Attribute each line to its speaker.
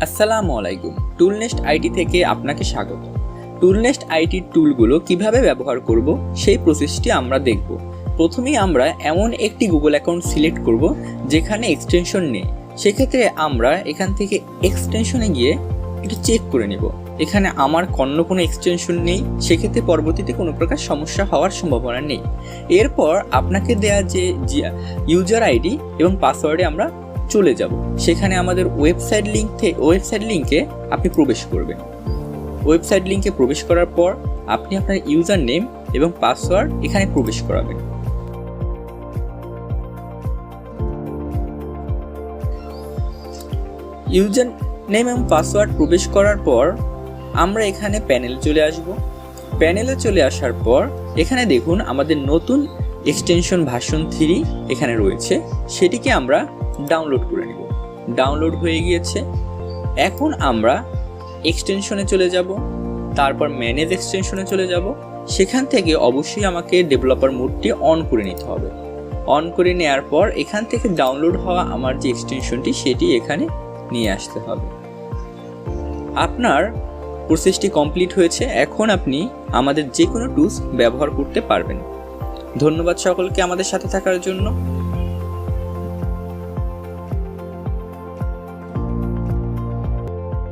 Speaker 1: আসসালামু আলাইকুম। টুলনেস্ট আইটি থেকে আপনাকে স্বাগত। টুলনেস্ট আইটির টুলগুলো কিভাবে ব্যবহার করব সেই প্রসেসটি আমরা দেখব। প্রথমেই আমরা এমন একটি গুগল অ্যাকাউন্ট সিলেক্ট করব যেখানে এক্সটেনশন নেই। সেক্ষেত্রে আমরা এখান থেকে এক্সটেনশনে গিয়ে একটু চেক করে নেব। এখানে আমার কোনো এক্সটেনশন নেই, সেক্ষেত্রে পরবর্তীতে কোনো প্রকার সমস্যা হওয়ার সম্ভাবনা নেই। এরপর আপনাকে দেওয়া যে ইউজার আইডি এবং পাসওয়ার্ডে আমরা চলে যাব। সেখানে আমাদের ওয়েবসাইট লিঙ্কে আপনি প্রবেশ করবেন। ওয়েবসাইট লিঙ্কে প্রবেশ করার পর আপনি আপনার ইউজার নেম এবং পাসওয়ার্ড এখানে প্রবেশ করাবেন। ইউজার নেম এবং পাসওয়ার্ড প্রবেশ করার পর আমরা এখানে প্যানেলে চলে আসব। প্যানেলে চলে আসার পর এখানে দেখুন আমাদের নতুন এক্সটেনশন ভার্সন 3 এখানে রয়েছে, সেটিকে আমরা ডাউনলোড করে নেব। ডাউনলোড হয়ে গিয়েছে। এখন আমরা এক্সটেনশনে চলে যাব, তারপর ম্যানেজ এক্সটেনশনে চলে যাব। সেখান থেকে অবশ্যই আমাকে ডেভেলপার মোডটি অন করে নিতে হবে। অন করে নেওয়ার পর এখান থেকে ডাউনলোড হওয়া আমার যে এক্সটেনশনটি সেটি এখানে নিয়ে আসতে হবে। আপনার প্রসেসটি কমপ্লিট হয়েছে। এখন আপনি আমাদের যে কোনো টুলস ব্যবহার করতে পারবেন। ধন্যবাদ সকলকে আমাদের সাথে থাকার জন্য।